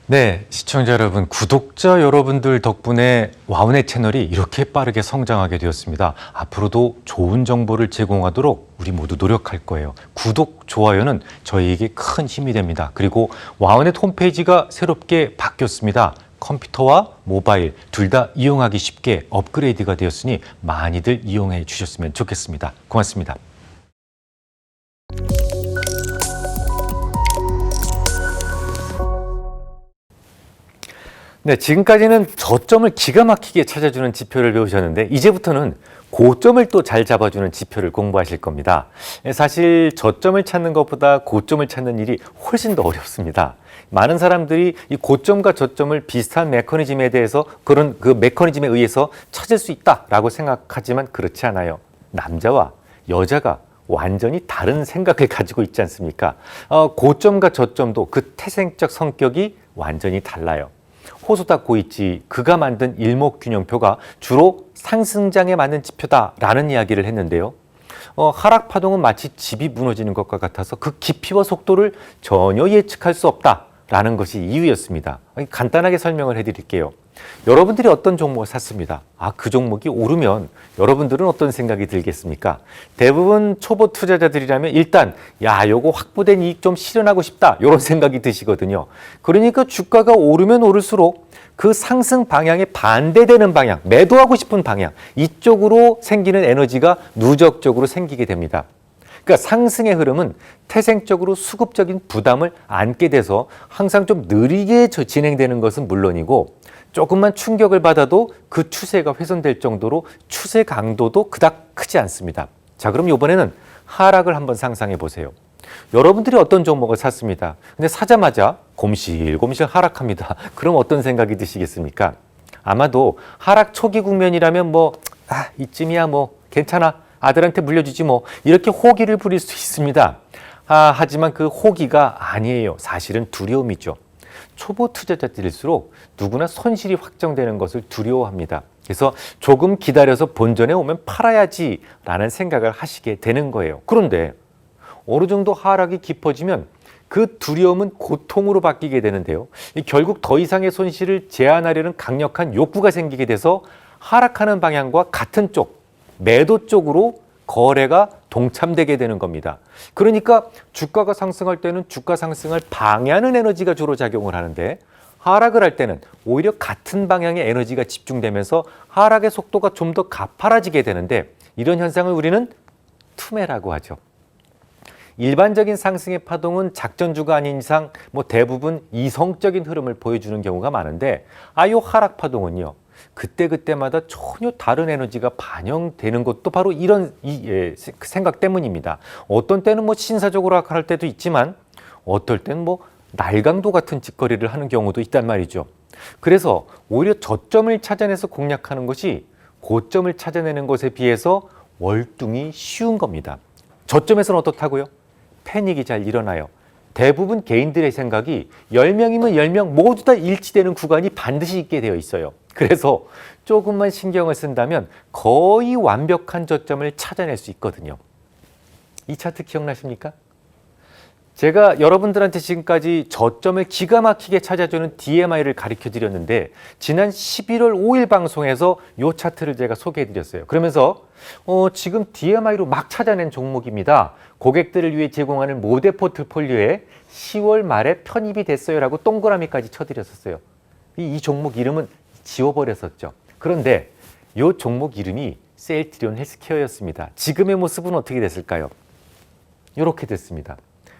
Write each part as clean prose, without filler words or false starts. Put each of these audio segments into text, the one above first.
네, 시청자 여러분, 구독자 여러분들 덕분에 와우넷 채널이 이렇게 빠르게 성장하게 되었습니다. 앞으로도 좋은 정보를 제공하도록 우리 모두 노력할 거예요. 구독, 좋아요는 저희에게 큰 힘이 됩니다. 그리고 와우넷 홈페이지가 새롭게 바뀌었습니다. 컴퓨터와 모바일 둘 다 이용하기 쉽게 업그레이드가 되었으니 많이들 이용해 주셨으면 좋겠습니다. 고맙습니다. 네, 지금까지는 저점을 기가 막히게 찾아주는 지표를 배우셨는데 이제부터는 고점을 또 잘 잡아주는 지표를 공부하실 겁니다. 사실 저점을 찾는 것보다 고점을 찾는 일이 훨씬 더 어렵습니다. 많은 사람들이 이 고점과 저점을 비슷한 메커니즘에 대해서 그런 그 메커니즘에 의해서 찾을 수 있다라고 생각하지만 그렇지 않아요. 남자와 여자가 완전히 다른 생각을 가지고 있지 않습니까? 고점과 저점도 그 태생적 성격이 완전히 달라요. 호소다 고이치 그가 만든 일목균형표가 주로 상승장에 맞는 지표다라는 이야기를 했는데요. 하락 파동은 마치 집이 무너지는 것과 같아서 그 깊이와 속도를 전혀 예측할 수 없다라는 것이 이유였습니다. 간단하게 설명을 해드릴게요. 여러분들이 어떤 종목을 샀습니다. 그 종목이 오르면 여러분들은 어떤 생각이 들겠습니까? 대부분 초보 투자자들이라면 일단 요거 확보된 이익 좀 실현하고 싶다 이런 생각이 드시거든요. 그러니까 주가가 오르면 오를수록 그 상승 방향에 반대되는 방향, 매도하고 싶은 방향 이쪽으로 생기는 에너지가 누적적으로 생기게 됩니다. 그러니까 상승의 흐름은 태생적으로 수급적인 부담을 안게 돼서 항상 좀 느리게 진행되는 것은 물론이고 조금만 충격을 받아도 그 추세가 훼손될 정도로 추세 강도도 그닥 크지 않습니다. 자, 그럼 이번에는 하락을 한번 상상해 보세요. 여러분들이 어떤 종목을 샀습니다. 근데 사자마자 곰실곰실 하락합니다. 그럼 어떤 생각이 드시겠습니까? 아마도 하락 초기 국면이라면 이쯤이야 괜찮아. 아들한테 물려주지 이렇게 호기를 부릴 수 있습니다. 하지만 그 호기가 아니에요. 사실은 두려움이죠. 초보 투자자들일수록 누구나 손실이 확정되는 것을 두려워합니다. 그래서 조금 기다려서 본전에 오면 팔아야지 라는 생각을 하시게 되는 거예요. 그런데 어느 정도 하락이 깊어지면 그 두려움은 고통으로 바뀌게 되는데요. 결국 더 이상의 손실을 제한하려는 강력한 욕구가 생기게 돼서 하락하는 방향과 같은 쪽, 매도 쪽으로 거래가 동참되게 되는 겁니다. 그러니까 주가가 상승할 때는 주가 상승을 방해하는 에너지가 주로 작용을 하는데 하락을 할 때는 오히려 같은 방향의 에너지가 집중되면서 하락의 속도가 좀 더 가파라지게 되는데 이런 현상을 우리는 투매라고 하죠. 일반적인 상승의 파동은 작전주가 아닌 이상 대부분 이성적인 흐름을 보여주는 경우가 많은데 이 하락 파동은요. 그때그때마다 전혀 다른 에너지가 반영되는 것도 바로 이런 생각 때문입니다. 어떤 때는 신사적으로 하락할 때도 있지만 어떨 때는 날강도 같은 짓거리를 하는 경우도 있단 말이죠. 그래서 오히려 저점을 찾아내서 공략하는 것이 고점을 찾아내는 것에 비해서 월등히 쉬운 겁니다. 저점에서는 어떻다고요? 패닉이 잘 일어나요. 대부분 개인들의 생각이 10명이면 10명 모두 다 일치되는 구간이 반드시 있게 되어 있어요. 그래서 조금만 신경을 쓴다면 거의 완벽한 저점을 찾아낼 수 있거든요. 이 차트 기억나십니까? 제가 여러분들한테 지금까지 저점을 기가 막히게 찾아주는 DMI를 가르쳐 드렸는데 지난 11월 5일 방송에서 이 차트를 제가 소개해 드렸어요. 그러면서 지금 DMI로 막 찾아낸 종목입니다. 고객들을 위해 제공하는 모델 포트폴리오에 10월 말에 편입이 됐어요 라고 동그라미까지 쳐드렸었어요. 이 종목 이름은 지워버렸었죠. 그런데 이 종목 이름이 셀트리온 헬스케어였습니다. 지금의 모습은 어떻게 됐을까요? 이렇게 됐습니다.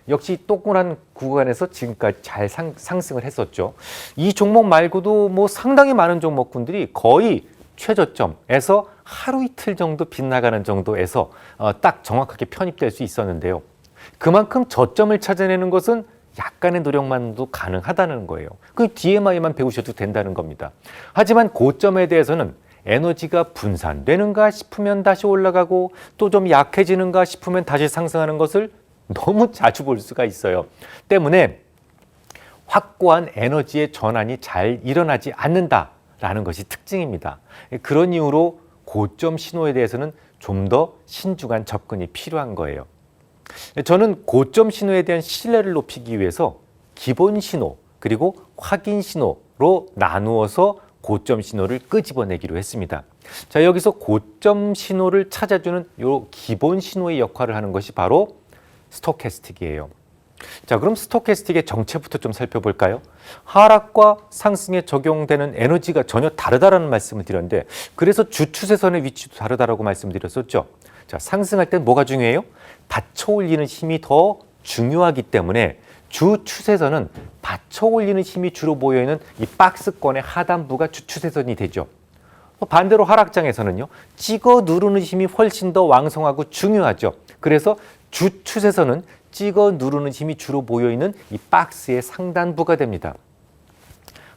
역시 동그란 구간에서 지금까지 잘 상승을 했었죠. 이 종목 말고도 상당히 많은 종목군들이 거의 최저점에서 하루 이틀 정도 빗나가는 정도에서 딱 정확하게 편입될 수 있었는데요. 그만큼 저점을 찾아내는 것은 약간의 노력만도 가능하다는 거예요. 그 DMI만 배우셔도 된다는 겁니다. 하지만 고점에 대해서는 에너지가 분산되는가 싶으면 다시 올라가고 또 좀 약해지는가 싶으면 다시 상승하는 것을 너무 자주 볼 수가 있어요. 때문에 확고한 에너지의 전환이 잘 일어나지 않는다라는 것이 특징입니다. 그런 이유로 고점 신호에 대해서는 좀 더 신중한 접근이 필요한 거예요. 저는 고점 신호에 대한 신뢰를 높이기 위해서 기본 신호, 그리고 확인 신호로 나누어서 고점 신호를 끄집어내기로 했습니다. 자, 여기서 고점 신호를 찾아주는 요 기본 신호의 역할을 하는 것이 바로 스토캐스틱이에요. 자, 그럼 스토캐스틱의 정체부터 좀 살펴볼까요? 하락과 상승에 적용되는 에너지가 전혀 다르다라는 말씀을 드렸는데, 그래서 주추세선의 위치도 다르다라고 말씀드렸었죠. 자, 상승할 땐 뭐가 중요해요? 받쳐 올리는 힘이 더 중요하기 때문에 주추세선은 받쳐 올리는 힘이 주로 모여있는 이 박스권의 하단부가 주추세선이 되죠. 반대로 하락장에서는요, 찍어 누르는 힘이 훨씬 더 왕성하고 중요하죠. 그래서 주추세선은 찍어 누르는 힘이 주로 모여있는 이 박스의 상단부가 됩니다.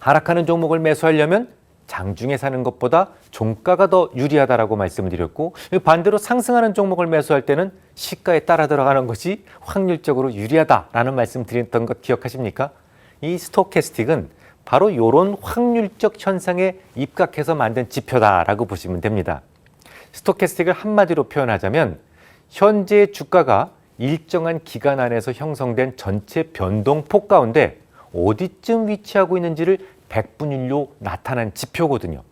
하락하는 종목을 매수하려면 장중에 사는 것보다 종가가 더 유리하다라고 말씀을 드렸고, 반대로 상승하는 종목을 매수할 때는 시가에 따라 들어가는 것이 확률적으로 유리하다라는 말씀 드렸던 것 기억하십니까? 이 스토캐스틱은 바로 이런 확률적 현상에 입각해서 만든 지표다라고 보시면 됩니다. 스토캐스틱을 한마디로 표현하자면 현재 주가가 일정한 기간 안에서 형성된 전체 변동폭 가운데 어디쯤 위치하고 있는지를 백분율로 나타난 지표거든요.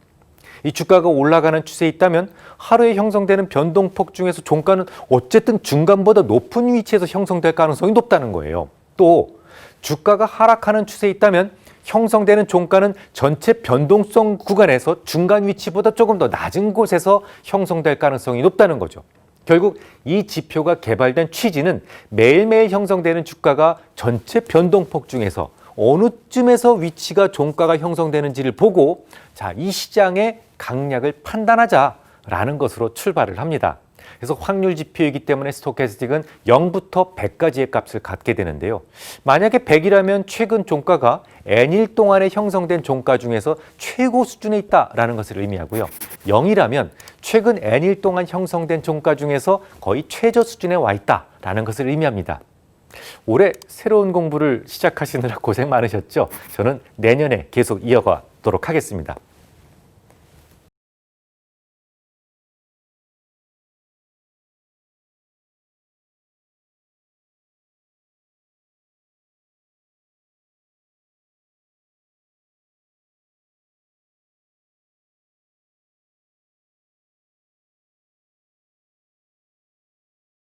이 주가가 올라가는 추세에 있다면 하루에 형성되는 변동폭 중에서 종가는 어쨌든 중간보다 높은 위치에서 형성될 가능성이 높다는 거예요. 또 주가가 하락하는 추세에 있다면 형성되는 종가는 전체 변동성 구간에서 중간 위치보다 조금 더 낮은 곳에서 형성될 가능성이 높다는 거죠. 결국 이 지표가 개발된 취지는 매일매일 형성되는 주가가 전체 변동폭 중에서 어느 쯤에서 위치가 종가가 형성되는지를 보고 자, 이 시장의 강약을 판단하자라는 것으로 출발을 합니다. 그래서 확률 지표이기 때문에 스토캐스틱은 0부터 100까지의 값을 갖게 되는데요. 만약에 100이라면 최근 종가가 N일 동안에 형성된 종가 중에서 최고 수준에 있다라는 것을 의미하고요. 0이라면 최근 N일 동안 형성된 종가 중에서 거의 최저 수준에 와 있다라는 것을 의미합니다. 올해 새로운 공부를 시작하시느라 고생 많으셨죠? 저는 내년에 계속 이어가도록 하겠습니다.